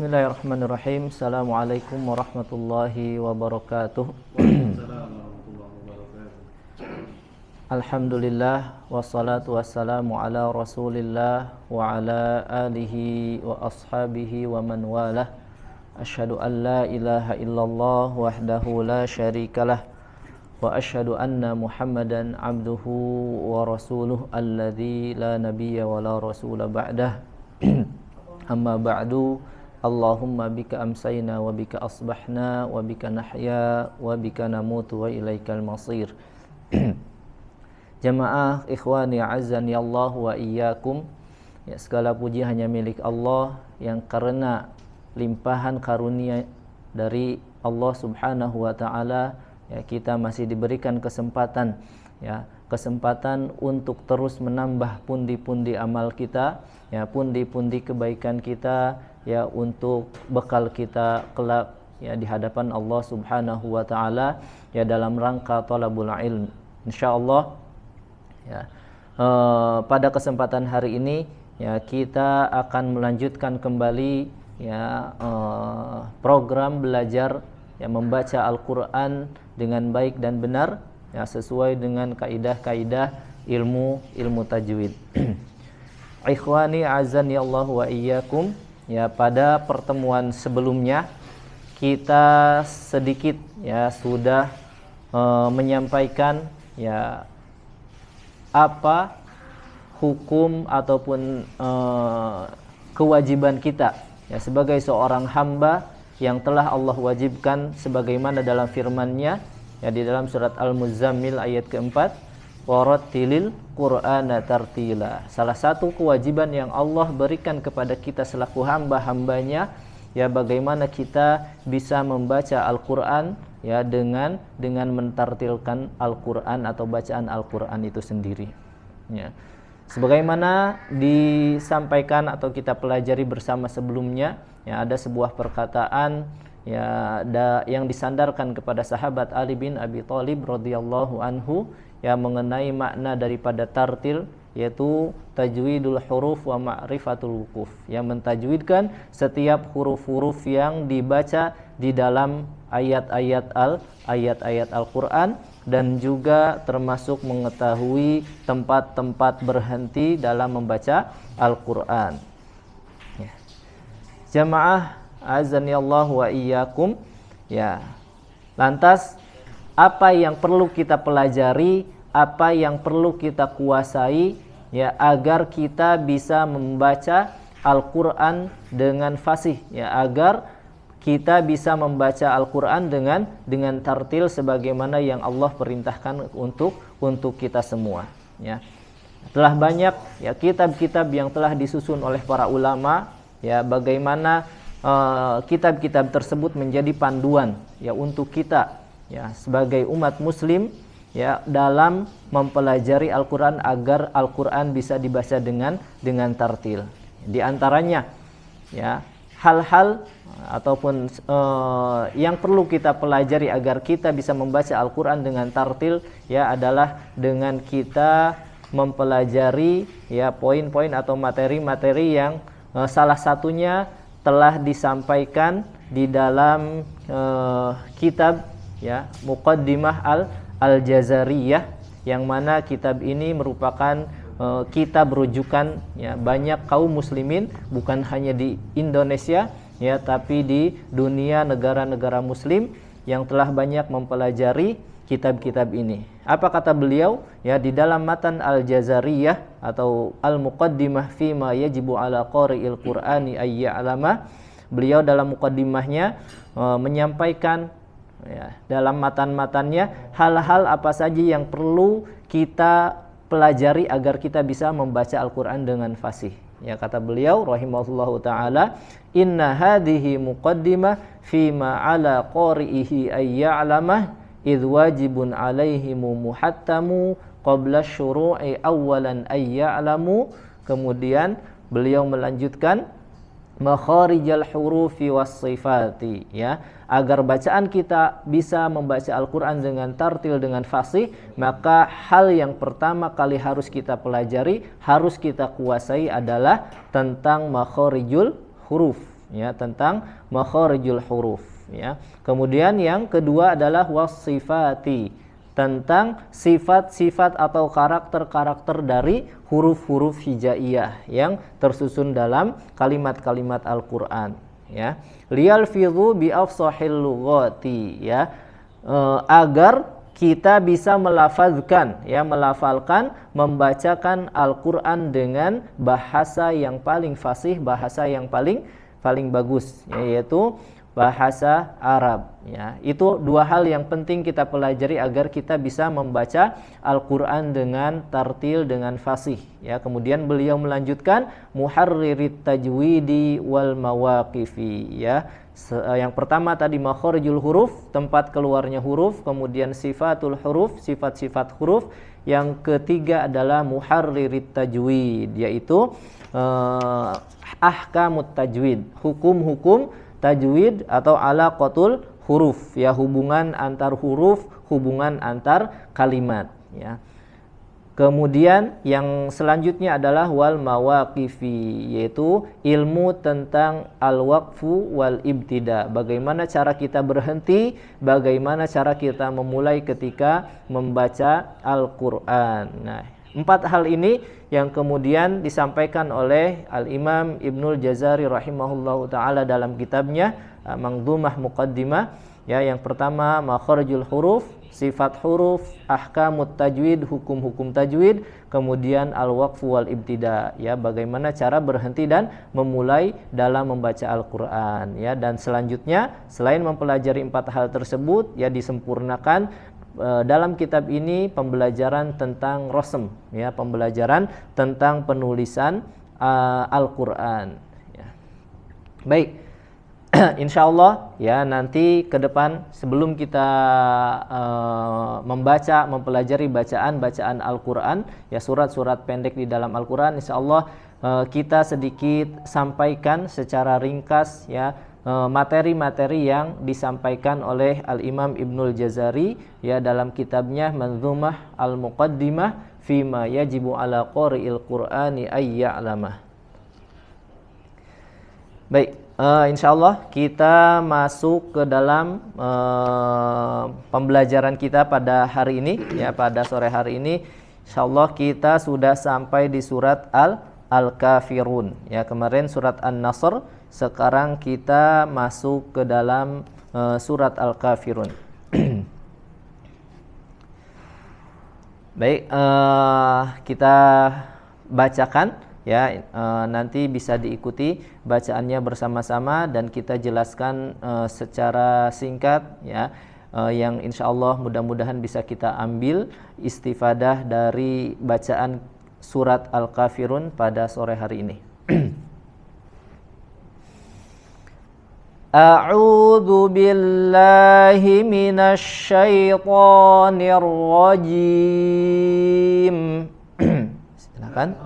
Bismillahirrahmanirrahim. Assalamualaikum warahmatullahi wabarakatuh. Alhamdulillah wassalatu wassalamu ala Rasulillah wa ala alihi wa ashabihi wa man walah. Asyhadu an la ilaha illallah wahdahu la syarikalah wa asyhadu anna Muhammadan abduhu wa rasuluh alladzi la nabiyya wa la rasula ba'dah. Amma ba'du. Allahumma bika amsayna wa bika asbahna wa bika nahya wa bika namutu wa ilaikal masir. Jamaah ikhwani azani Allah wa iyyakum. Ya, segala puji hanya milik Allah yang karena limpahan karunia dari Allah Subhanahu wa taala ya kita masih diberikan kesempatan untuk terus menambah pundi-pundi amal kita, ya pundi-pundi kebaikan kita, ya untuk bekal kita kelak ya di hadapan Allah Subhanahu wa taala ya dalam rangka thalabul ilm. Insyaallah ya pada kesempatan hari ini ya kita akan melanjutkan kembali ya program belajar ya membaca Al-Qur'an dengan baik dan benar ya sesuai dengan kaidah-kaidah ilmu tajwid. Ikhwani azani Allah wa iyyakum. Ya, pada pertemuan sebelumnya kita sedikit ya sudah menyampaikan ya apa hukum ataupun kewajiban kita ya sebagai seorang hamba yang telah Allah wajibkan sebagaimana dalam firman-Nya ya di dalam surat Al-Muzammil ayat keempat, warattilil Qur'ana tartila. Salah satu kewajiban yang Allah berikan kepada kita selaku hamba-hambanya ya bagaimana kita bisa membaca Al-Qur'an ya dengan mentartilkan Al-Qur'an atau bacaan Al-Qur'an itu sendiri. Ya. Sebagaimana disampaikan atau kita pelajari bersama sebelumnya ya ada sebuah perkataan ya yang disandarkan kepada sahabat Ali bin Abi Thalib radhiyallahu anhu ya mengenai makna daripada tartil yaitu tajwidul huruf wa ma'rifatul wuquf yang mentajwidkan setiap huruf-huruf yang dibaca di dalam ayat-ayat Al-Qur'an dan juga termasuk mengetahui tempat-tempat berhenti dalam membaca Al-Qur'an. Ya. Jamaah azani Allah wa iyyakum ya. Lantas apa yang perlu kita pelajari, apa yang perlu kita kuasai ya agar kita bisa membaca Al-Qur'an dengan fasih ya agar kita bisa membaca Al-Qur'an dengan tartil sebagaimana yang Allah perintahkan untuk kita semua ya. Telah banyak ya kitab-kitab yang telah disusun oleh para ulama ya bagaimana kitab-kitab tersebut menjadi panduan ya untuk kita ya sebagai umat muslim ya dalam mempelajari Al-Qur'an agar Al-Qur'an bisa dibaca dengan tartil. Di antaranya ya hal-hal ataupun yang perlu kita pelajari agar kita bisa membaca Al-Qur'an dengan tartil ya adalah dengan kita mempelajari ya poin-poin atau materi-materi yang salah satunya telah disampaikan di dalam kitab ya Muqaddimah Al-Jazariyah yang mana kitab ini merupakan kitab rujukan ya banyak kaum muslimin bukan hanya di Indonesia ya tapi di dunia negara-negara muslim yang telah banyak mempelajari kitab-kitab ini. Apa kata beliau ya di dalam matan Al-Jazariyah atau Al-Muqaddimah fi ma yajibu ala qari'il Qur'ani ay ya'lama. Beliau dalam muqaddimahnya menyampaikan ya, dalam matan-matannya hal-hal apa saja yang perlu kita pelajari agar kita bisa membaca Al-Qur'an dengan fasih. Ya kata beliau rahimahullahu taala, inna hadhihi muqaddimah fi ma 'ala qari'ihi ay ya'lamah idh wajibun 'alaihimu muhattamu qabla syuru'i awwalan ay ya'lamu. Kemudian beliau melanjutkan makharijal hurufi was sifati ya agar bacaan kita bisa membaca Al-Qur'an dengan tartil dengan fasih maka hal yang pertama kali harus kita pelajari harus kita kuasai adalah tentang makharijul huruf ya, tentang makharijul huruf, ya. Kemudian yang kedua adalah wasifati, tentang sifat-sifat atau karakter-karakter dari huruf-huruf hijaiyah yang tersusun dalam kalimat-kalimat Al-Qur'an, ya. Liyalfidhu bi afsahil lughati, ya. Agar kita bisa melafazkan, ya, melafalkan, membacakan Al-Qur'an dengan bahasa yang paling fasih, bahasa yang paling bagus, yaitu bahasa Arab, ya. Itu dua hal yang penting kita pelajari agar kita bisa membaca Al-Qur'an dengan tartil, dengan fasih, ya. Kemudian beliau melanjutkan muharririt tajwidi wal mawaqifi, ya. Yang pertama tadi makharijul huruf, tempat keluarnya huruf, kemudian sifatul huruf, sifat-sifat huruf. Yang ketiga adalah muharririt tajwid, yaitu ahkamut tajwid, hukum-hukum tajwid atau alaqatul huruf, ya, hubungan antar huruf, hubungan antar kalimat, ya. Kemudian yang selanjutnya adalah wal mawaqifi, yaitu ilmu tentang al-waqfu wal ibtida, bagaimana cara kita berhenti, bagaimana cara kita memulai ketika membaca Al-Qur'an. Nah, 4 hal ini yang kemudian disampaikan oleh Al-Imam Ibnul Jazari rahimahullahu taala dalam kitabnya Manzumah Muqaddimah, ya. Yang pertama makharijul huruf, sifat huruf, ahkamut tajwid, hukum-hukum tajwid, kemudian al-waqfu wal ibtida, ya, bagaimana cara berhenti dan memulai dalam membaca Al-Qur'an, ya. Dan selanjutnya selain mempelajari 4 hal tersebut, ya, disempurnakan dalam kitab ini pembelajaran tentang rasm, ya, pembelajaran tentang penulisan Al-Qur'an, ya. Baik. Insyaallah, ya, nanti ke depan sebelum kita membaca, mempelajari bacaan Al-Qur'an, ya, surat-surat pendek di dalam Al-Qur'an, insyaallah kita sedikit sampaikan secara ringkas, ya, materi-materi yang disampaikan oleh Al-Imam Ibnul Jazari, ya, dalam kitabnya Manzumah Al-Muqaddimah fima yajibu ala qari'il Qur'ani ay ya'lamah. Baik. Insyaallah kita masuk ke dalam pembelajaran kita pada hari ini, ya, pada sore hari ini. Insyaallah kita sudah sampai di surat Al-Kafirun, ya. Kemarin surat An-Nasr, sekarang kita masuk ke dalam surat Al-Kafirun. Baik, kita bacakan, ya, nanti bisa diikuti bacaannya bersama-sama dan kita jelaskan secara singkat, ya, yang insyaallah mudah-mudahan bisa kita ambil istifadah dari bacaan surat Al-Kafirun pada sore hari ini. A'udzu billahi minasy syaithanir rajim. Silakan.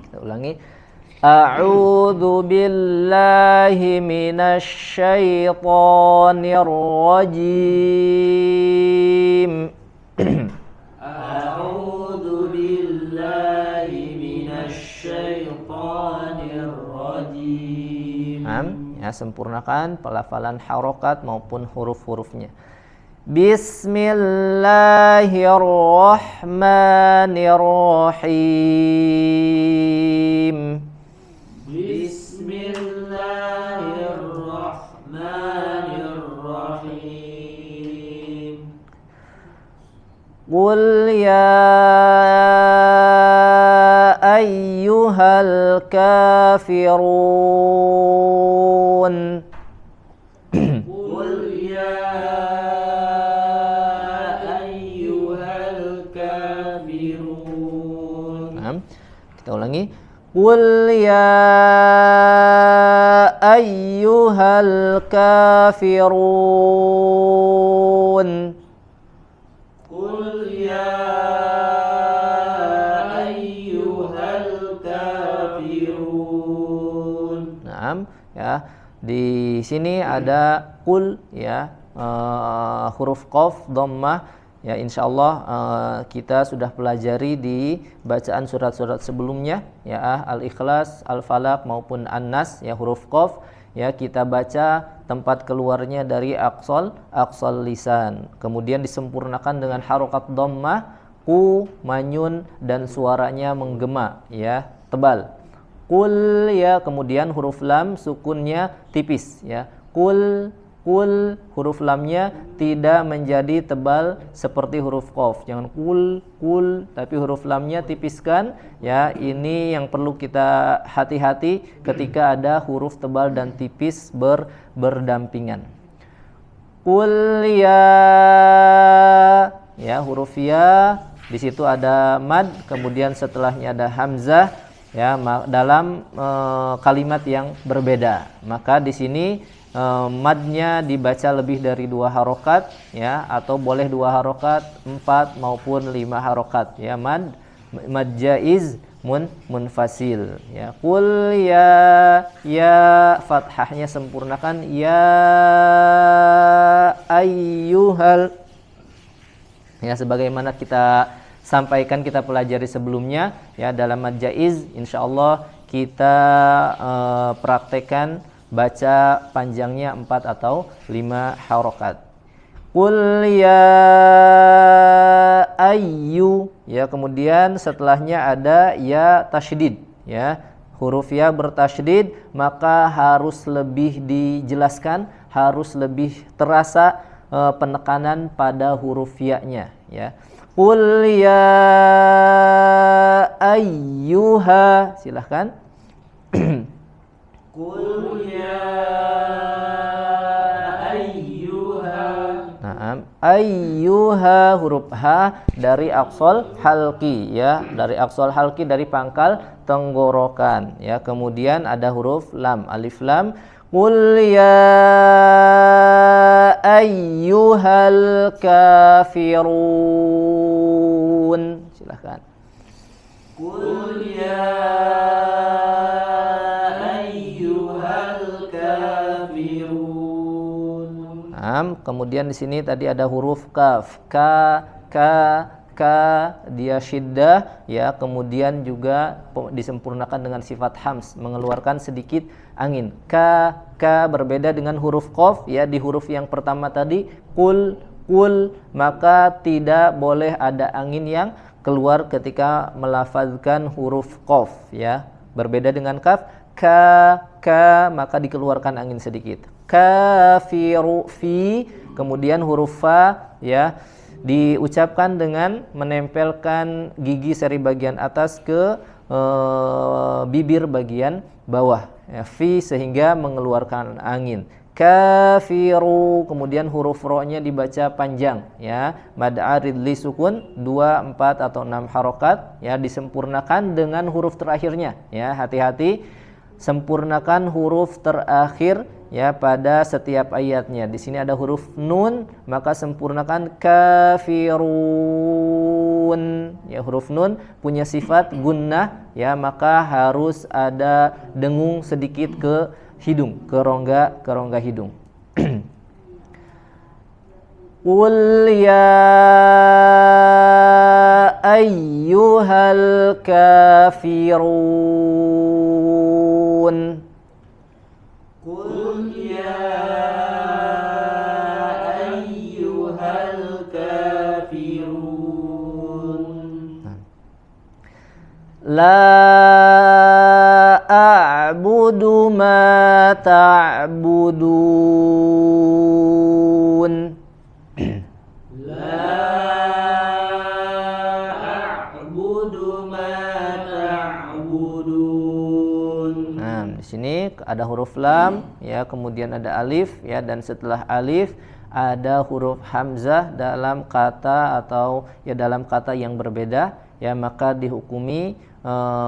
Kita ulangi. A'udzu billahi minasy syaithanir rajim. A'udzu billahi minasy syaithanir rajim. Ya, sempurnakan pelafalan harokat maupun huruf-hurufnya. Bismillahirrahmanirrahim. Bismillahirrahmanirrahim. Qul ya ayyuhal kafirun. Qul ya ayyuhal kafirun. Kita ulangi. Qul ya ayyuhal kafirun. Qul ya ayyuhal kafirun. Nah, ya, di sini ada qul, ya, huruf qaf dhammah, Ya, insyaallah kita sudah pelajari di bacaan surat-surat sebelumnya, ya, Al-Ikhlas, Al-Falaq maupun An-Nas, ya, huruf qaf, ya, kita baca tempat keluarnya dari aqsal lisan. Kemudian disempurnakan dengan harokat dhammah, ku, manyun, dan suaranya menggema, ya, tebal. Kul, ya, kemudian huruf lam sukunnya tipis, ya. Kul, huruf lamnya tidak menjadi tebal seperti huruf qaf. Jangan kul, tapi huruf lamnya tipiskan, ya. Ini yang perlu kita hati-hati ketika ada huruf tebal dan tipis berdampingan. Kul ya, huruf ya, di situ ada mad, kemudian setelahnya ada hamzah, ya, dalam kalimat yang berbeda. Maka di sini madnya dibaca lebih dari 2 harokat, ya, atau boleh 2 harokat, 4 maupun 5 harokat, ya. Mad jaiz munfasil, ya. Qul ya, fathahnya sempurnakan, ya ayyuhal, ya, sebagaimana kita sampaikan, kita pelajari sebelumnya, ya. Dalam mad jaiz insyaallah kita praktekkan baca panjangnya 4 atau 5 harokat. Qul ya ayyu, ya, kemudian setelahnya ada ya tasydid, ya. Huruf ya bertasydid, maka harus lebih dijelaskan, harus lebih terasa penekanan pada huruf ya-nya, ya. Qul ya ayyuha, silahkan. Qul ya ayyuha. Nah, ayyuha, huruf ha dari aqsal halqi, ya, dari aqsal halqi, dari pangkal tenggorokan, ya. Kemudian ada huruf lam, alif lam. Qul ya ayyuhal kafirun, silahkan. Qul ya kemudian di sini tadi ada huruf kaf, ka dia syiddah, ya, kemudian juga disempurnakan dengan sifat hams, mengeluarkan sedikit angin. Ka berbeda dengan huruf qaf, ya. Di huruf yang pertama tadi kul, maka tidak boleh ada angin yang keluar ketika melafazkan huruf qaf, ya. Berbeda dengan kaf, ka maka dikeluarkan angin sedikit. Kafiru, fi, kemudian huruf fa, ya, diucapkan dengan menempelkan gigi seri bagian atas ke bibir bagian bawah, ya, fi, sehingga mengeluarkan angin. Kafiru, kemudian huruf ro-nya dibaca panjang, ya. Mad arid li sukun 2, 4 atau 6 harokat, ya, disempurnakan dengan huruf terakhirnya, ya. Hati-hati, sempurnakan huruf terakhir, ya, pada setiap ayatnya. Di sini ada huruf nun, maka sempurnakan kafirun, ya. Huruf nun punya sifat gunnah, ya, maka harus ada dengung sedikit ke hidung, ke rongga hidung. Qul ya ayyuhal kafirun. Qul ya ayyuhal kafirun. La a'budu ma ta'budun. La a'budu ma ta'budun. Nah, di sini ada huruf lam, ya, kemudian ada alif, ya, dan setelah alif ada huruf hamzah dalam kata atau, ya, dalam kata yang berbeda, ya, maka dihukumi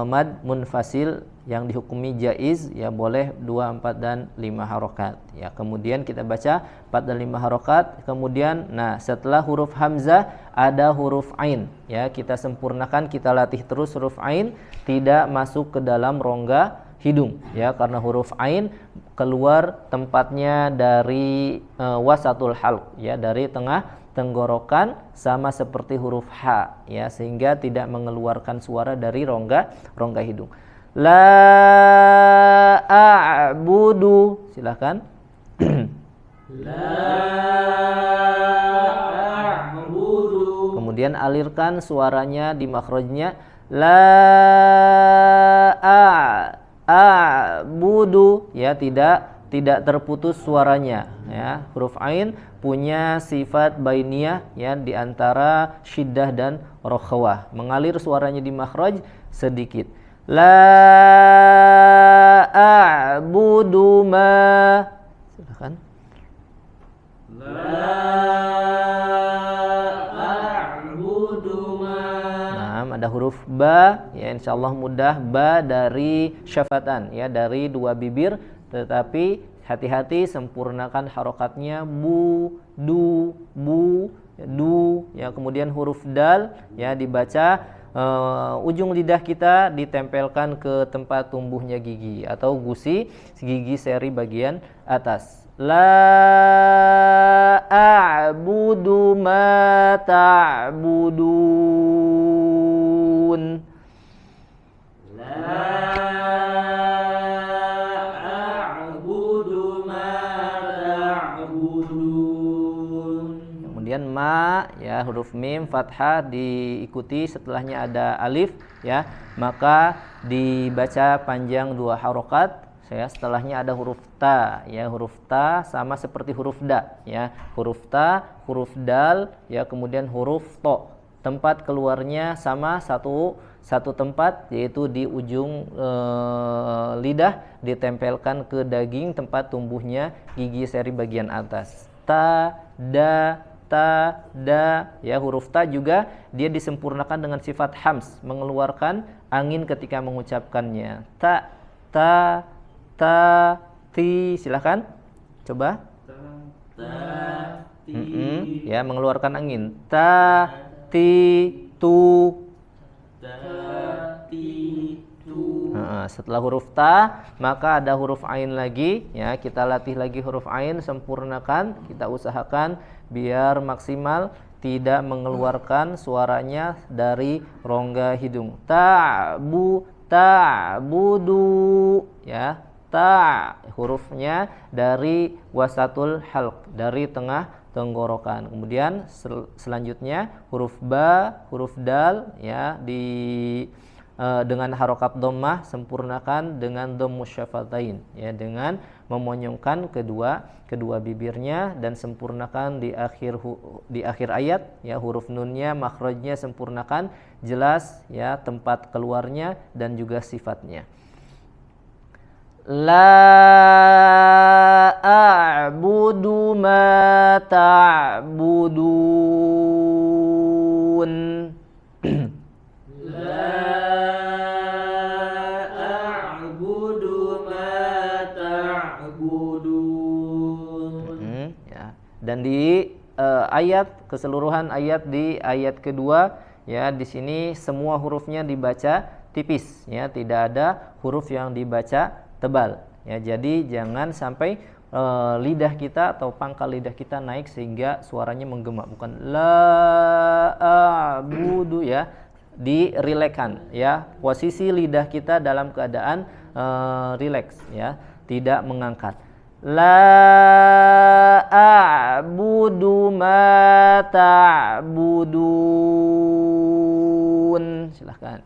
mad munfasil, yang dihukumi jaiz, ya, boleh 2, 4 dan 5 harokat, ya. Kemudian kita baca 4 dan 5 harokat. Kemudian, nah, setelah huruf hamzah ada huruf ain, ya. Kita sempurnakan, kita latih terus huruf ain tidak masuk ke dalam rongga hidung, ya, karena huruf ain keluar tempatnya dari wasatul halq, ya, dari tenggorokan sama seperti huruf H ya, sehingga tidak mengeluarkan suara dari rongga hidung. La a'budu, silakan. La a'budu. Kemudian alirkan suaranya di makhrajnya. La a'budu ya, tidak terputus suaranya ya. Huruf ain punya sifat bainiyah ya, di antara syiddah dan rokhawah. Mengalir suaranya di makhraj sedikit. La a'budu ma, silakan. La a'budu ma. Nah, ada huruf ba ya, insyaallah mudah, ba dari syafatan ya, dari dua bibir, tetapi hati-hati sempurnakan harokatnya, bu, du, bu, du ya. Kemudian huruf dal ya, dibaca ujung lidah kita ditempelkan ke tempat tumbuhnya gigi atau gusi gigi seri bagian atas. La a'budu ma ta'budun. La a'budu ma ta'budun. Kemudian ma ya, huruf mim fathah diikuti setelahnya ada alif ya, maka dibaca panjang dua harokat ya. Setelahnya ada huruf ta ya, huruf ta sama seperti huruf da ya, huruf ta, huruf dal ya, kemudian huruf to. Tempat keluarnya sama satu tempat, yaitu di ujung lidah ditempelkan ke daging tempat tumbuhnya gigi seri bagian atas. Ta, da, ta, da ya. Huruf ta juga dia disempurnakan dengan sifat hams, mengeluarkan angin ketika mengucapkannya. Ta, ta, ta, ti, silakan coba. Ta, ti. Ya, mengeluarkan angin. Ta, ti, tu. Ta, ti, tu. Setelah huruf ta, maka ada huruf ain lagi ya. Kita latih lagi huruf ain, sempurnakan, kita usahakan biar maksimal tidak mengeluarkan suaranya dari rongga hidung. Ta'budu ya. Ta hurufnya dari wasatul halq, dari tengah tenggorokan. Kemudian selanjutnya huruf ba, huruf dal ya, dengan harokat dhammah sempurnakan dengan dhammus syafatain ya, dengan memonyongkan kedua bibirnya, dan sempurnakan di akhir ayat ya, huruf nunnya makhrajnya sempurnakan, jelas ya tempat keluarnya dan juga sifatnya. La a'budu ma ta'budun. La a'budu ma ta'budun. Ya. Dan di ayat keseluruhan ayat, di ayat kedua ya, di sini semua hurufnya dibaca tipis ya, tidak ada huruf yang dibaca tebal ya. Jadi jangan sampai lidah kita atau pangkal lidah kita naik sehingga suaranya menggema, bukan la a'budu ya, dirilekkan ya, posisi lidah kita dalam keadaan rileks ya, tidak mengangkat. La a'budu ma ta'budun, silahkan.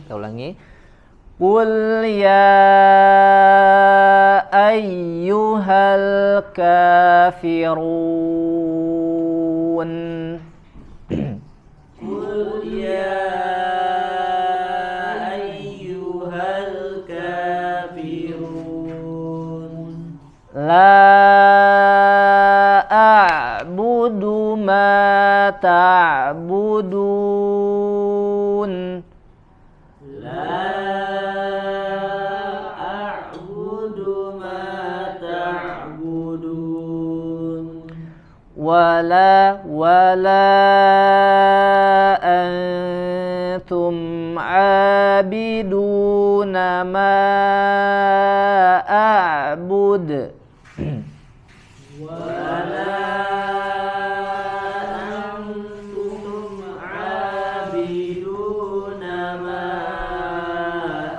Kita ulangi. Qul ya ayyuhal kafirun. Qul ya ayyuhal kafirun. La a'budu ma ta'budun. La a'budu ma ta'budun. Wala antum 'abidun ma a'bud. wala antum abiduna ma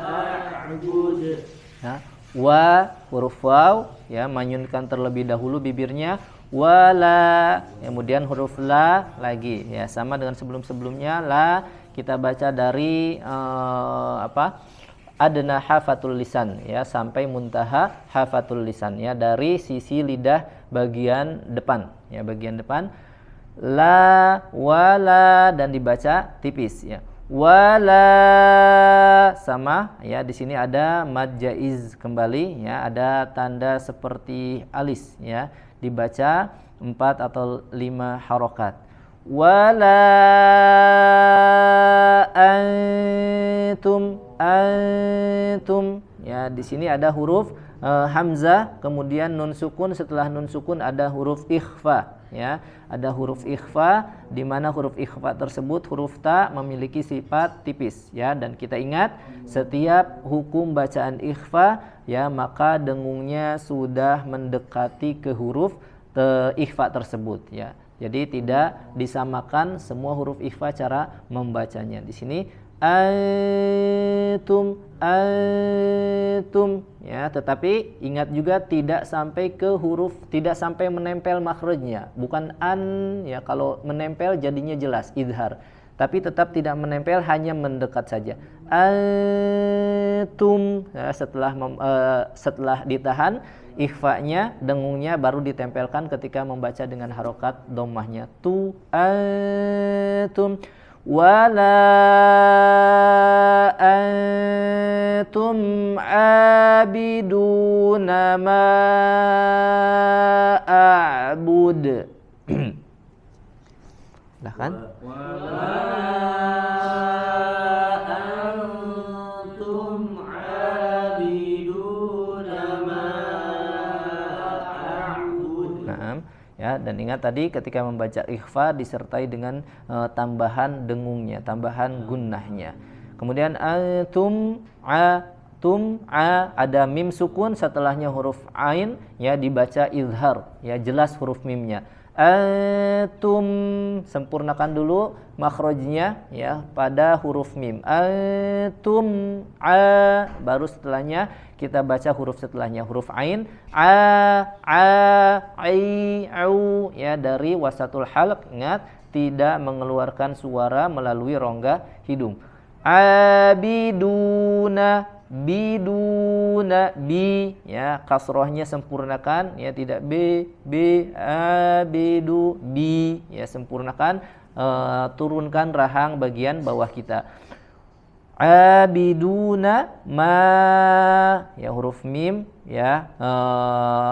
a'bud. Ya, wa huruf waw ya, manyunkan terlebih dahulu bibirnya, wala, kemudian huruf la lagi ya, sama dengan sebelum-sebelumnya. La kita baca dari adna hafatul lisan ya sampai muntaha hafatul lisan ya, dari sisi lidah bagian depan ya, bagian depan. La wala dan dibaca tipis ya. Wala sama ya, di sini ada mad jaiz kembali ya, ada tanda seperti alis ya, dibaca 4 atau 5 harokat. Wala antum ya, di sini ada huruf hamzah, kemudian nun sukun, setelah nun sukun ada huruf ikhfa ya, ada huruf ikhfa, di mana huruf ikhfa tersebut huruf ta memiliki sifat tipis ya, dan kita ingat setiap hukum bacaan ikhfa ya, maka dengungnya sudah mendekati ke huruf ikhfa tersebut ya. Jadi tidak disamakan semua huruf ikhfa cara membacanya. Di sini antum ya, tetapi ingat juga tidak sampai ke huruf, tidak sampai menempel makhrajnya, bukan an ya, kalau menempel jadinya jelas idhar, tapi tetap tidak menempel, hanya mendekat saja. Antum ya, setelah ditahan ikhfa'nya, dengungnya baru ditempelkan ketika membaca dengan harokat dhammahnya. Tu antum wala antum abiduna ma a'bud. Lah kan? Ya, dan ingat tadi ketika membaca ikhfa disertai dengan tambahan dengungnya, tambahan gunnahnya. Kemudian antum ada mim sukun setelahnya huruf ain ya, dibaca izhar ya, jelas huruf mimnya. Antum, sempurnakan dulu makhrajnya ya pada huruf mim. Antum baru setelahnya kita baca huruf setelahnya huruf ain, au ya, dari wasatul halq, ingat tidak mengeluarkan suara melalui rongga hidung. Abiduna bi ya, kasrohnya sempurnakan ya, tidak abidu bi ya, sempurnakan, turunkan rahang bagian bawah kita. Abiduna ma ya, huruf mim ya,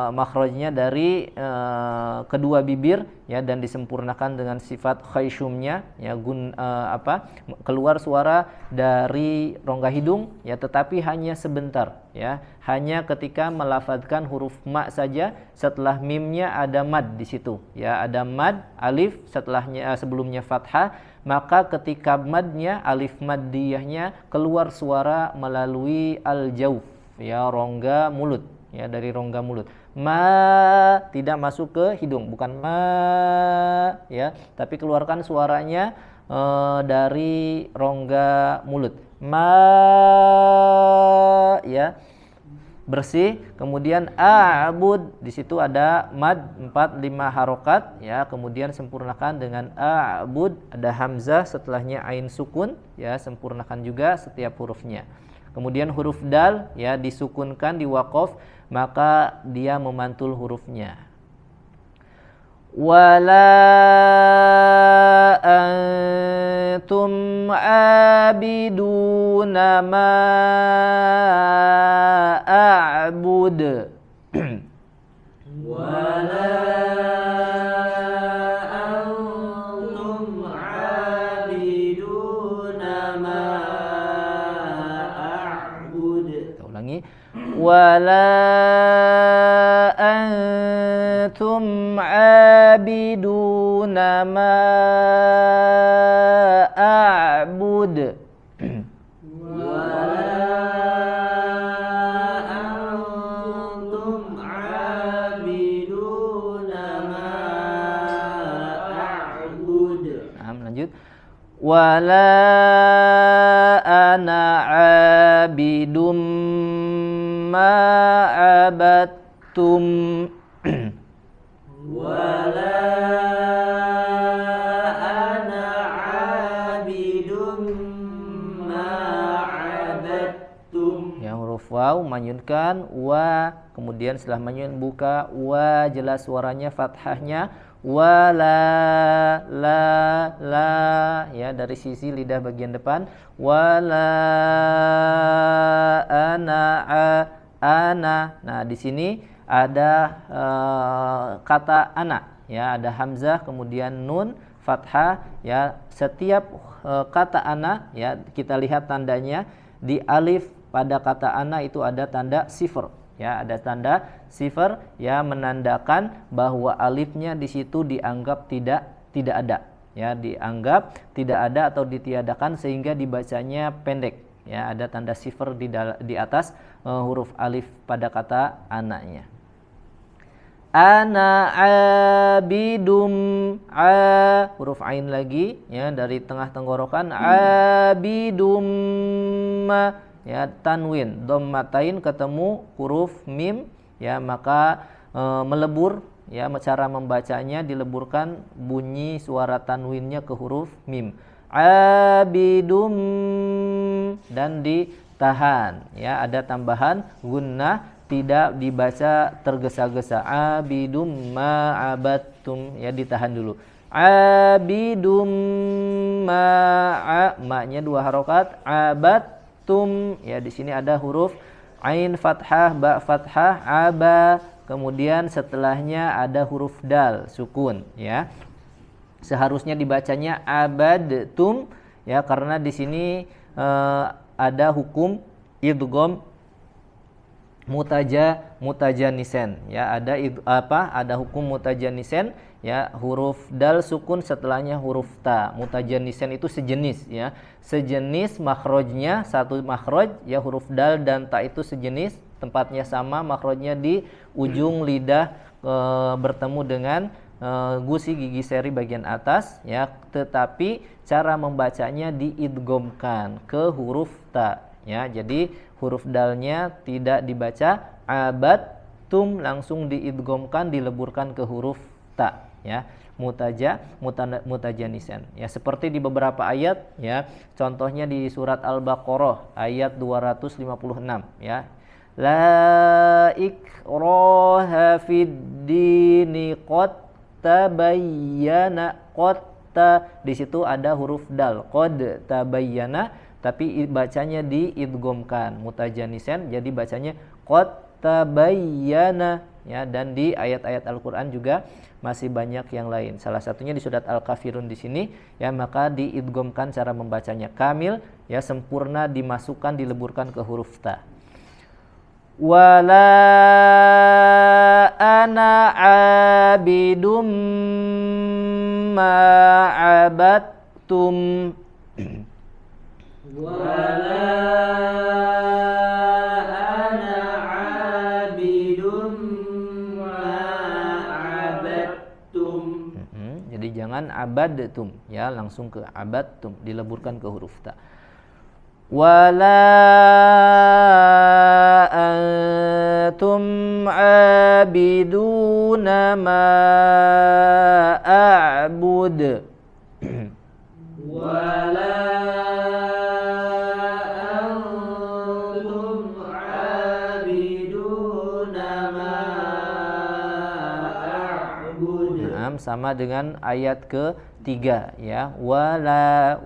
makhrajnya dari kedua bibir ya, dan disempurnakan dengan sifat khayshumnya ya, keluar suara dari rongga hidung ya, tetapi hanya sebentar ya, hanya ketika melafadzkan huruf ma saja, setelah mimnya ada mad di situ ya, ada mad alif setelahnya, sebelumnya fathah, maka ketika madnya alif maddiyahnya keluar suara melalui al-jawf ya, rongga mulut ya, dari rongga mulut. Ma tidak masuk ke hidung, bukan ma ya, tapi keluarkan suaranya dari rongga mulut. Ma ya, bersih. Kemudian a'bud, di situ ada mad 4-5 harokat ya, kemudian sempurnakan dengan a'bud, ada hamzah setelahnya ain sukun ya, sempurnakan juga setiap hurufnya. Kemudian huruf dal ya, disukunkan di waqaf, maka dia memantul hurufnya. Wala antum abiduna ma a'bud. Wala antum abiduna ma a'bud. Kita ulangi. Wala antum abiduna ma a'bud. Wala wala ana abidum ma abattum. wala ana abidum ma abattum. Yang huruf waw manyunkan wa, kemudian setelah manyun buka wa, jelas suaranya fathahnya wala la ya dari sisi lidah bagian depan wala ana. Nah di sini ada kata ana ya, ada hamzah kemudian nun fathah ya. Setiap kata ana ya kita lihat tandanya di alif pada kata ana itu ada tanda sifar ya, ada tanda sifar ya, menandakan bahwa alifnya di situ dianggap tidak ada ya, dianggap tidak ada atau ditiadakan sehingga dibacanya pendek ya, ada tanda sifar di atas huruf alif pada kata anaknya. Ana abidum huruf ain lagi ya dari tengah tenggorokan abidum ya, tanwin dhammatain ketemu huruf mim ya, maka melebur ya, cara membacanya dileburkan bunyi suara tanwinnya ke huruf mim abidum dan ditahan ya, ada tambahan gunnah, tidak dibaca tergesa-gesa abidum ma'abattum ya, ditahan dulu abidum ma-nya 2 harokat abattum ya, di sini ada huruf ain fathah ba fathah aba, kemudian setelahnya ada huruf dal sukun ya, seharusnya dibacanya abadtum ya, karena di sini ada hukum idgham mutajanisen ya, ada hukum mutajanisen ya, huruf dal sukun setelahnya huruf ta. Mutajanisen itu sejenis ya, sejenis makhrajnya satu makhraj ya, huruf dal dan ta itu sejenis, tempatnya sama, makhrajnya di ujung lidah bertemu dengan gusi gigi seri bagian atas ya, tetapi cara membacanya diidghamkan ke huruf ta ya, jadi huruf dalnya tidak dibaca abadtum, langsung diidghamkan, dileburkan ke huruf ta ya, mutajanisen ya, seperti di beberapa ayat ya, contohnya di surat Al-Baqarah ayat 256 ya, la ikraha fid dini qad tabayyana, di situ ada huruf dal qad tabayyana, tapi bacanya diidghamkan mutajanisen, jadi bacanya qad tabayyana ya, dan di ayat-ayat Al-Qur'an juga masih banyak yang lain, salah satunya di surat Al-Kafirun di sini ya, maka diidghamkan cara membacanya kamil ya, sempurna, dimasukkan, dileburkan ke huruf ta. Wala ana abidum ma abattum. wala ana abidum ma abattum. Jadi jangan abadtum ya, langsung ke abadtum, dileburkan ke huruf ta. Wala antum abiduna ma a'bud. wala antum abiduna ma a'bud. Sama dengan ayat ke-3 ya, wala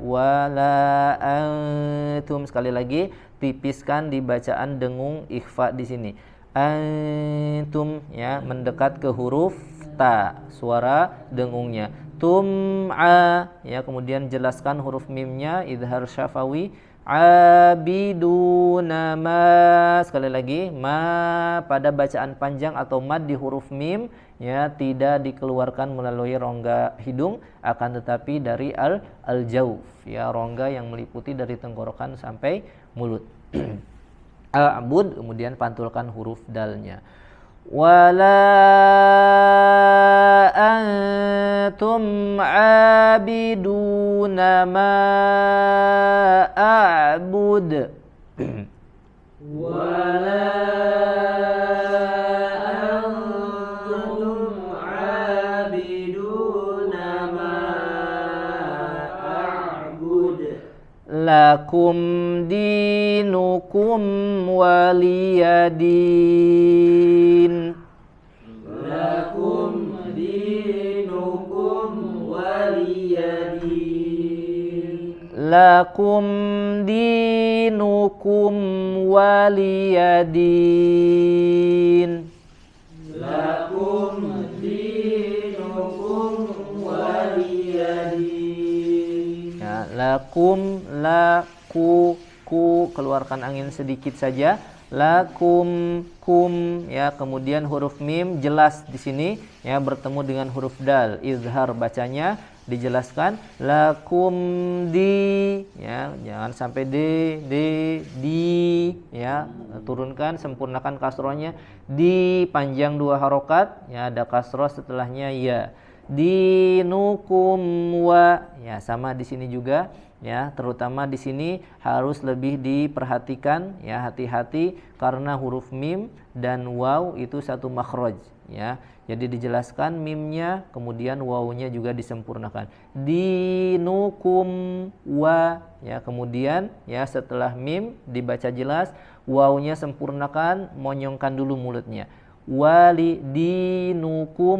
antum, sekali lagi tipiskan di bacaan dengung ikhfa di sini antum ya, mendekat ke huruf ta suara dengungnya, tum'a ya, kemudian jelaskan huruf mimnya idhar syafawi, abiduna ma, sekali lagi ma pada bacaan panjang atau mad di huruf mim ya, tidak dikeluarkan melalui rongga hidung, akan tetapi dari al-jauf ya, rongga yang meliputi dari tenggorokan sampai mulut. A'bud, kemudian pantulkan huruf dalnya. Wala antum abidun ma a'bud. ولا أنتم عابدون ما أعبد Lakum dinukum waliyadin. لكم دينكم ولي دين Lakum dinukum waliyadin. لكم دينكم ولي دين Ya, lakum, laku, ku, keluarkan angin sedikit saja. Lakum, kum, ya, kemudian huruf mim jelas di sini, ya, bertemu dengan huruf dal, izhar bacanya, dijelaskan. Lakum di, ya, jangan sampai di, ya, turunkan, sempurnakan kasrohnya. Di panjang 2 harokat, ya, ada kasroh setelahnya ya. Dinukum wa, ya, sama di sini juga, ya, terutama di sini harus lebih diperhatikan, ya, hati-hati karena huruf mim dan waw itu satu makhraj, ya. Jadi dijelaskan mimnya, kemudian wawnya juga disempurnakan. Dinukum wa, ya, kemudian, ya, setelah mim dibaca jelas, wawnya sempurnakan, monyongkan dulu mulutnya. Wali, dinukum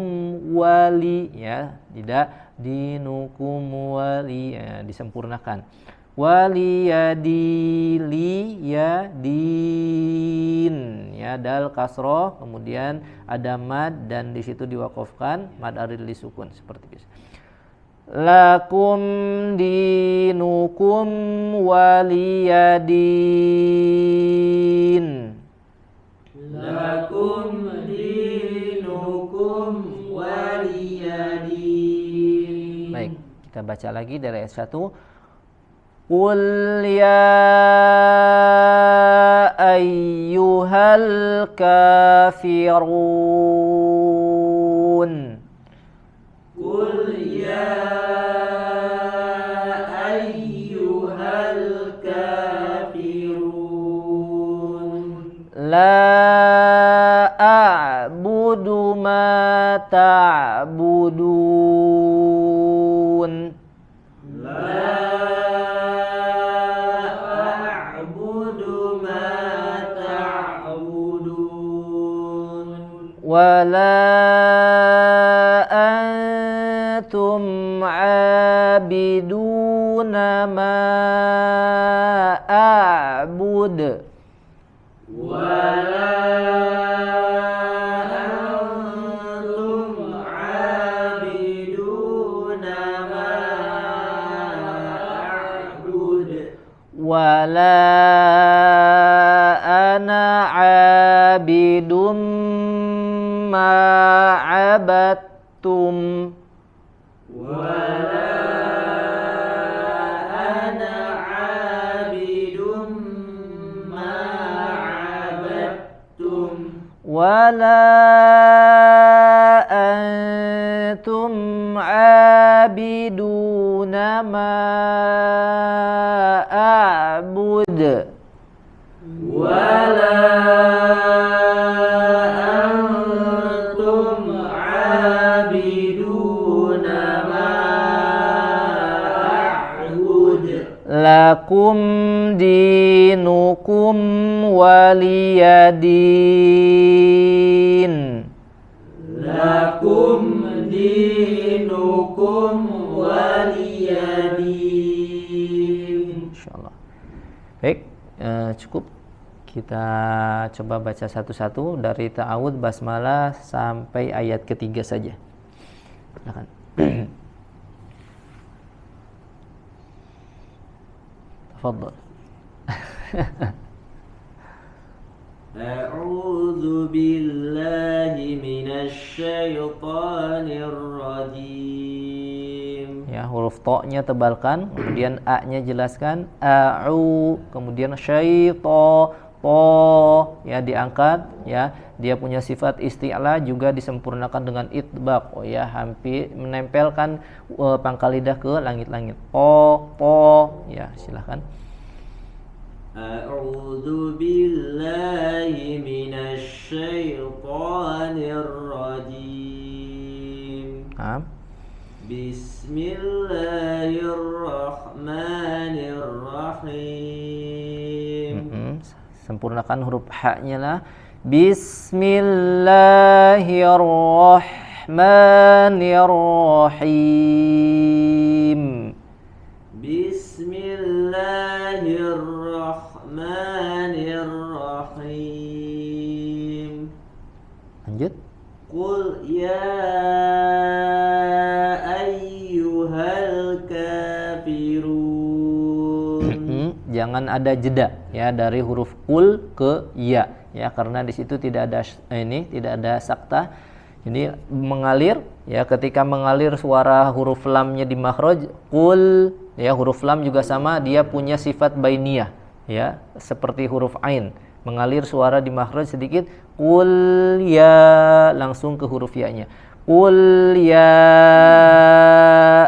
wali, ya, tidak dinukum wali, ya, disempurnakan. Waliyadili, ya, din, ya, dal kasroh, kemudian ada mad dan di situ diwakafkan mad arid li sukun seperti biasa. Lakum dinukum waliyadin. لكم دينكم ولي دين Baik, kita baca lagi dari ayat 1. Qul ya ayyuhal kafirun. قل يا أيها الكافرون La a'budu ma ta'budun. لا أعبد ما تعبدون Wala antum abiduna ma a'bud. ولا أنتم عابدون ما أعبد Wala ana abidum ma abattum. ولا أنا عابد ما عبدتم Wala antum abiduna ma a'bud. ولا أنتم عابدون ما أعبد Lakum dinukum waliyadin. لكم دينكم ولي دين Insyaallah. Baik, cukup. Kita coba baca satu-satu dari ta'awud basmalah sampai ayat ketiga saja. Silakan. Tafadhal. أعوذ بالله من الشيطان الرجيم Ya, huruf to-nya tebalkan, kemudian a-nya jelaskan, a'u, kemudian syaito, ya diangkat ya, dia punya sifat isti'la juga disempurnakan dengan itbaq ya, hampir menempelkan pangkal lidah ke langit-langit. Ya silahkan. A'udzu billahi minasy syaithanir rajim. Bismillahirrahmanirrahim. Sempurnakan huruf ha-nya lah. Bismillahirrahmanirrahim. Bismillahirrahmanirrahim. Lanjut. Qul ya ayyuhal kafirun. Jangan ada jeda ya dari huruf qul ke ya karena di situ tidak ada tidak ada sakta. Jadi mengalir ya, ketika mengalir suara huruf lamnya di makhraj qul ya, huruf lam juga sama, dia punya sifat bainiyah ya, seperti huruf ain. Mengalir suara di makhraj sedikit, qul ya, langsung ke huruf ya-nya. Qul ya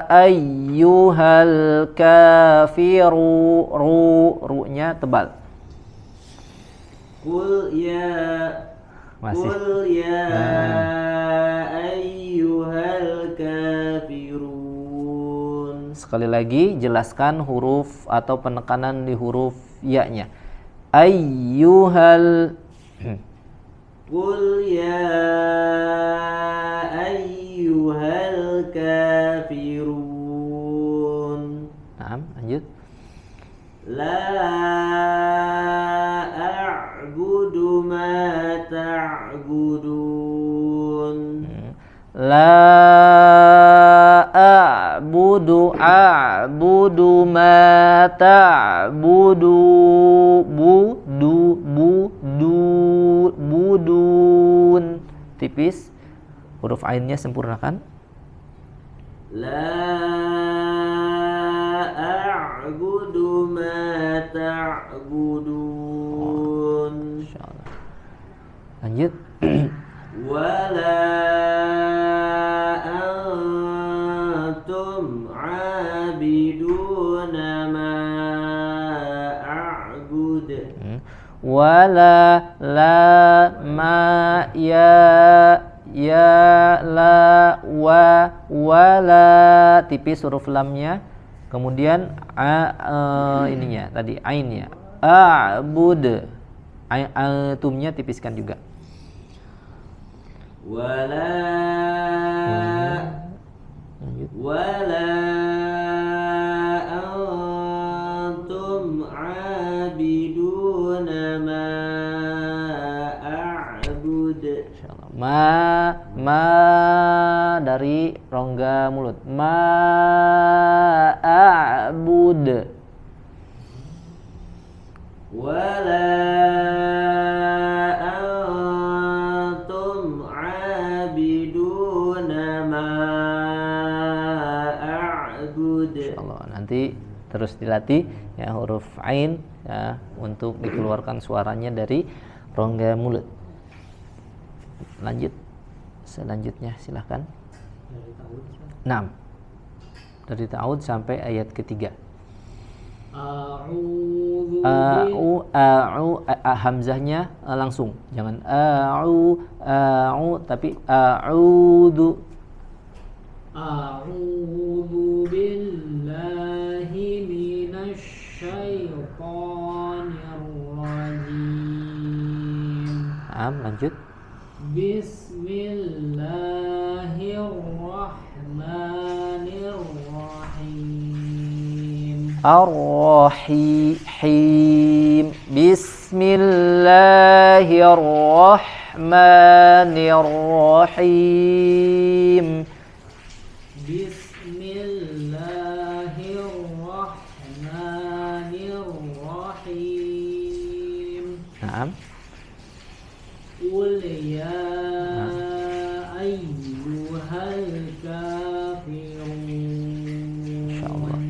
ayyuhal kafiru, ru-nya tebal. Qul ya, masih. Qul ya ayyuhal kafirun. Sekali lagi jelaskan huruf atau penekanan di huruf ya-nya. Ayyuhal. Qul ya ayyuhal kafirun. Lanjut. La a'budu ma ta'budun. La a'budu ma ta'budu, budun, tipis, huruf ainnya sempurnakan. La a'budu ma ta'budun. Insyaallah. Lanjut. Wala antum 'abiduna ma a'bud. Wala la ma ya la wa wala, tipis huruf lamnya. Kemudian ininya tadi ainnya a'bud, tumnya tipiskan juga. Wala antum 'abiduna ma a'bud. Insyaallah. Ma dari rongga mulut. Ma a'bud. Wala antum 'abiduna ma a'bud. Insyaallah nanti terus dilatih ya huruf ain ya untuk dikeluarkan suaranya dari rongga mulut. Lanjut. Selanjutnya silahkan. Dari ta'ud sampai ayat ketiga. Hamzahnya langsung, jangan tapi a'udzu. A'udzu billahi minasy syaithanir rajim. Lanjut. Bismillahirrahmanirrahim. Ar-Rahim. Bismillahirrahmanirrahim. Bismillahirrahmanirrahim. Qul ya ayyuhal kafirun. Insyaallah.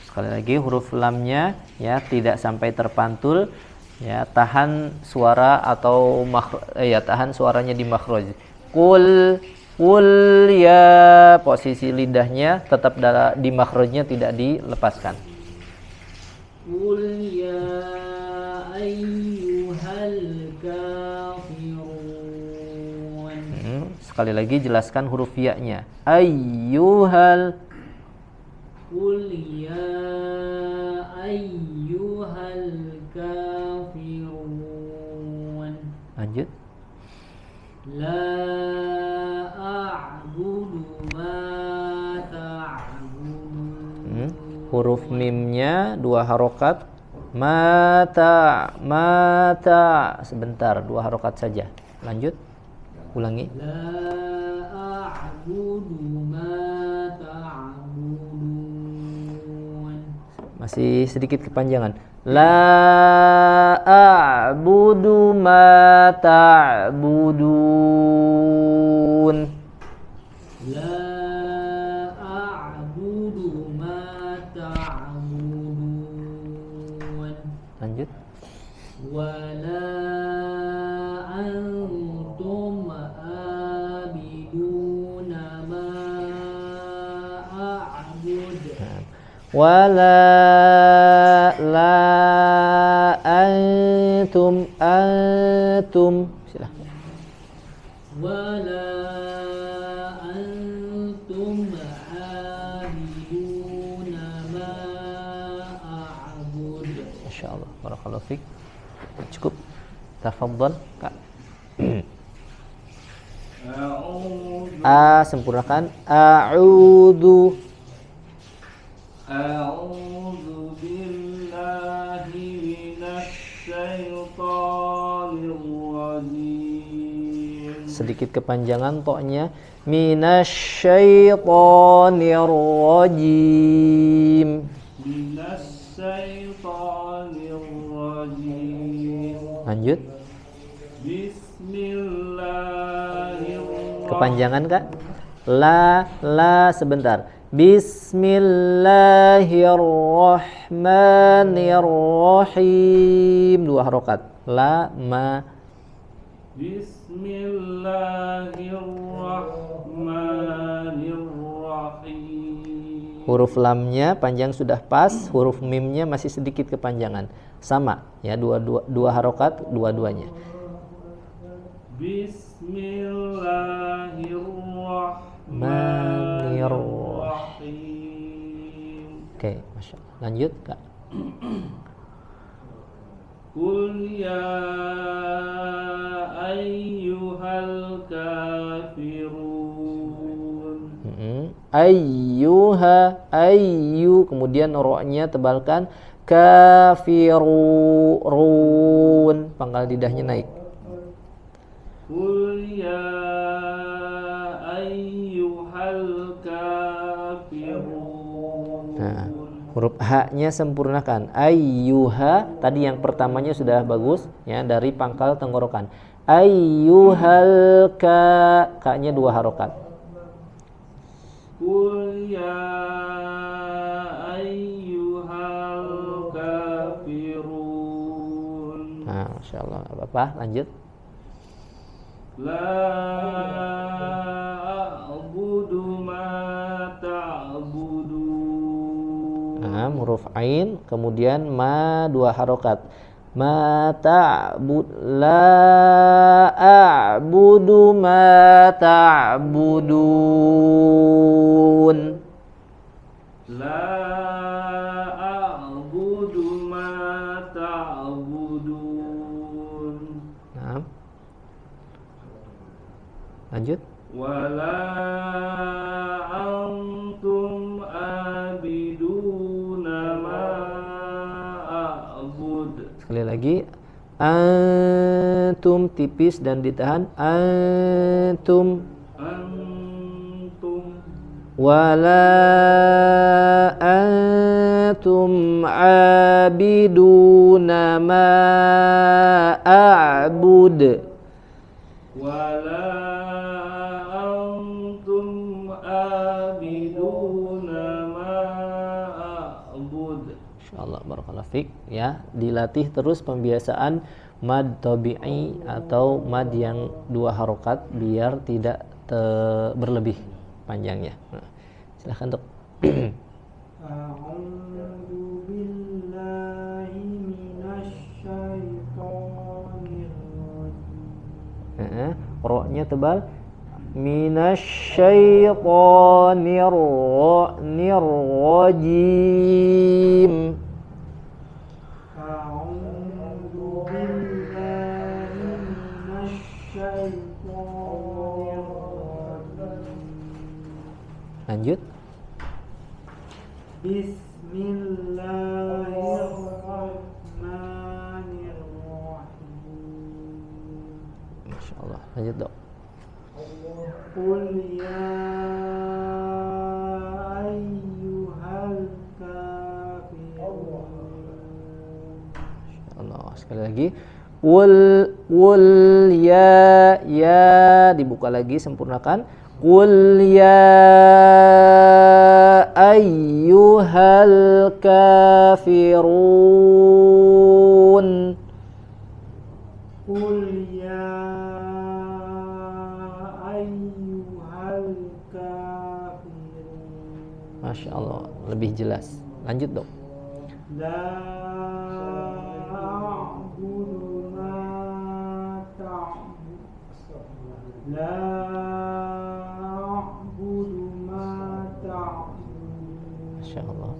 Sekali lagi huruf lamnya ya tidak sampai terpantul, Ya, tahan suara atau tahan suaranya di makhraj. Qul ya, posisi lidahnya tetap di makhrajnya, tidak dilepaskan. Qul ya ayyuhal kafirun. Sekali lagi jelaskan huruf ya-nya. Ayyuhal. Qul ya ayyuhal kafirun. Lanjut. La a'budu ma ta'budun. Huruf mimnya 2 harokat. Mata sebentar, 2 harokat saja. Lanjut. Ulangi. La a'budu ma ta'budun. Masih sedikit kepanjangan. La a'budu ma ta'budun. La a'budu ma ta'budun. Lanjut. Wala antum abiduna ma a'bud. Wala antum silahkan. Wala antum abiduna ma a'bud. Masyaallah, barakallahu fiik. Cukup. Tafadhal, Kak. Sempurnakan. A'udzu. A'udzu billahi minasy syaithanir rajim. Sedikit kepanjangan toknya. Minasyaitonir rajim. Minasyaitonir rajim. Lanjut. Bismillahirrahmanirrahim. Kepanjangan, Kak. La sebentar. Bismillahirrahmanirrahim. 2 harokat. La ma. Bismillahirrahmanirrahim. Huruf lamnya panjang sudah pas, huruf mimnya masih sedikit kepanjangan. Sama ya, dua harokat dua-duanya. Bismillahirrahmanirrahim. Oke, Masya Allah. Lanjut, Kak. Qul ya ayyuhal kafirun. Ayyu, kemudian ro-nya tebalkan. Kafirun, pangkal lidahnya naik. Qul ya ayyuhal kafirun. Nah, huruf H-nya sempurnakan. Ayyuha, tadi yang pertamanya sudah bagus ya, dari pangkal tenggorokan. Ayyuhal Ka-nya 2 harokat. Qul ya ayyuhal kafirun. Nah, Masya Allah, apa-apa, lanjut. La a'budu ma ta'budun. Nah, huruf Ain, kemudian ma 2 harokat. Ma ta'bud, la a'budu ma ta'budun. La a'budu ma ta'budun. Nah, lanjut. Wala antum abiduna ma a'bud. Sekali lagi. Antum tipis dan ditahan. Antum. Wala antum abiduna ma a'bud. Wala antum abiduna ma a'bud. Insyaallah, barakallahu fiik, ya, dilatih terus pembiasaan mad tabi'i atau mad yang 2 harokat biar tidak berlebih panjangnya. Nah, silahkan Dok. A'udzu billahi minasy syaithanir rajim. Ro-nya tebal. Minasyaitonir rajim. A'udzu billahi minasy syaithanir rajim. Lanjut. Bismillahirrahmanirrahim. Masya Allah. Lanjut Dok. Qul ya ayyuhal kafirun. Masya Allah. Sekali lagi. Qul ya dibuka lagi, sempurnakan. Qul ya ayyuhal kafirun. Qul ya ayyuhal kafirun. Masya Allah, lebih jelas. Lanjut Dok. La a'budu ma ta'bud. La a'budu ma ta'bud. Masya Allah.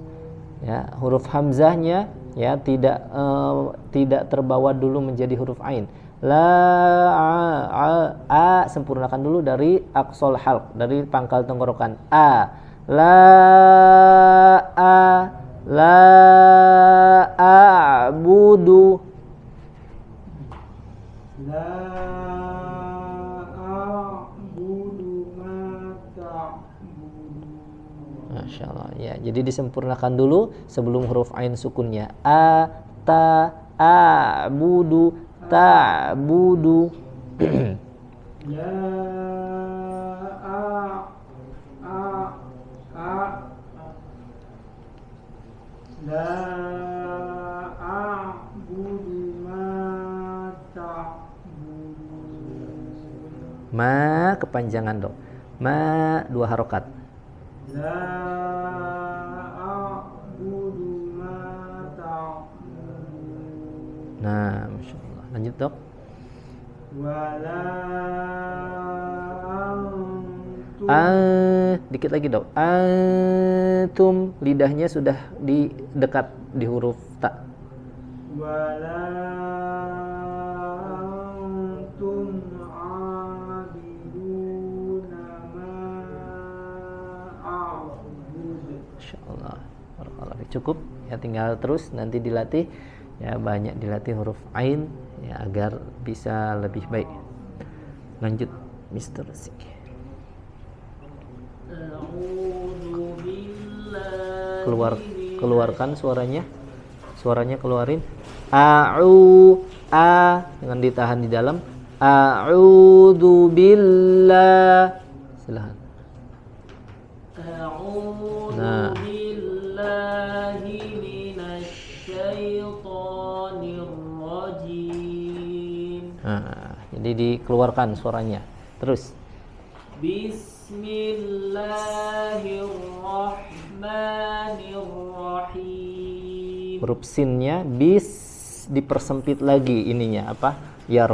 Ya, huruf hamzahnya ya tidak terbawa dulu menjadi huruf ain. A sempurnakan dulu dari aqsal halq, dari pangkal tenggorokan. La a'budu. La a'budu ma ta'bud. Masya Allah. Ya, jadi disempurnakan dulu sebelum huruf ain sukunnya. A'budu ta'budu. La La a'budu ma ta'budun. Ma kepanjangan Dok. Ma 2 harokat. La a'budu ma ta'budun. Nah, Masya Allah. Lanjut Dok. Wala antum. Dikit lagi Dok. Antum, lidahnya sudah di dekat di huruf ta. Wala antum abiduna ma a'budu. Masya Allah. Barakallahu fiik. Cukup ya, tinggal terus nanti dilatih ya, banyak dilatih huruf ain ya agar bisa lebih baik. Lanjut Mr. Sik. Keluarkan suaranya. Suaranya keluarin. Dengan ditahan di dalam. A'udzu billah. Silakan. Nah. Billahi minasy syaithanir rajim. Nah, jadi dikeluarkan suaranya. Terus. Bismillahirrahmanirrahim. Huruf sinnya dipersempit lagi ininya apa? Ya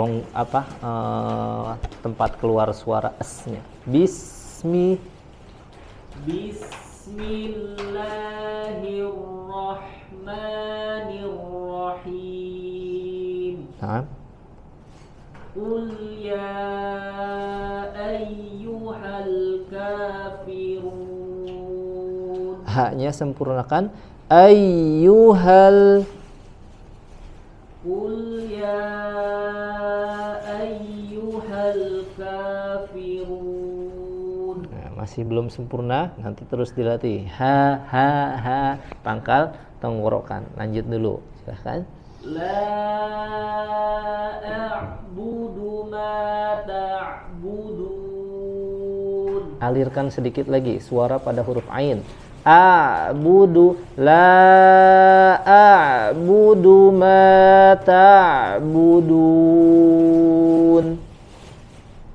tempat keluar suara s-nya. Bismillahirrahmanirrahim. Nah. Qul ya ayyuhal kafirun. Haknya sempurnakan. Ayyuhal. Qul ya ayyuhal kafirun. Nah, masih belum sempurna, nanti terus dilatih. Ha pangkal tenggorokan. Lanjut dulu, silahkan. La a'budu ma ta'budun. Alirkan sedikit lagi suara pada huruf ain. a'budu la a'budu ma ta'budun.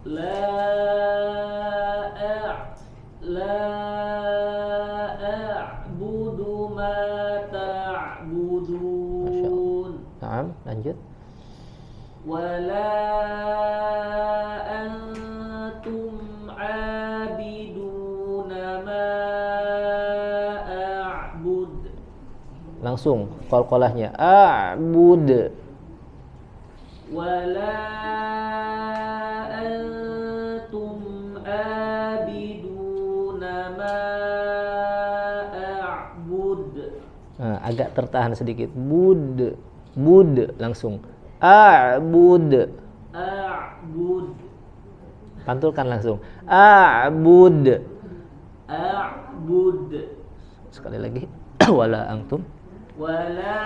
La a'budu ma ta'budun. Naam, lanjut. Wala antum abiduna ma a'bud. Langsung qalqalahnya a'bud. Wala antum abiduna ma a'bud. Nah, agak tertahan sedikit. Bud langsung. A'bud. Pantulkan langsung. A'bud. Sekali lagi. Wala antum. Wala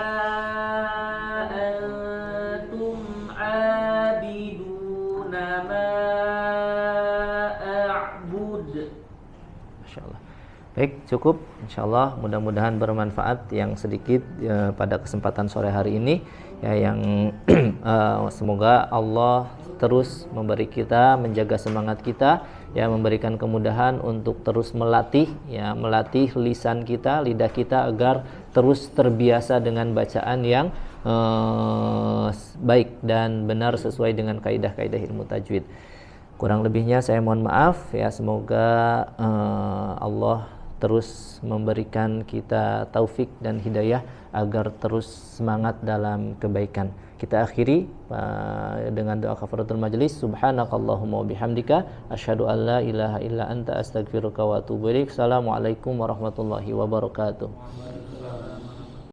antum abiduna ma a'bud. Masya Allah. Baik, cukup. Insyaallah mudah-mudahan bermanfaat yang sedikit pada kesempatan sore hari ini ya, yang semoga Allah terus memberi kita, menjaga semangat kita ya, memberikan kemudahan untuk terus melatih lisan kita, lidah kita agar terus terbiasa dengan bacaan yang baik dan benar sesuai dengan kaidah-kaidah ilmu tajwid. Kurang lebihnya saya mohon maaf ya, semoga Allah terus memberikan kita taufik dan hidayah agar terus semangat dalam kebaikan. Kita akhiri dengan doa kafaratul majlis. Subhanakallahumma wabihamdika asyhadu an la ilaha illa anta astaghfiruka wa atubu ilaik. Assalamualaikum warahmatullahi wabarakatuh.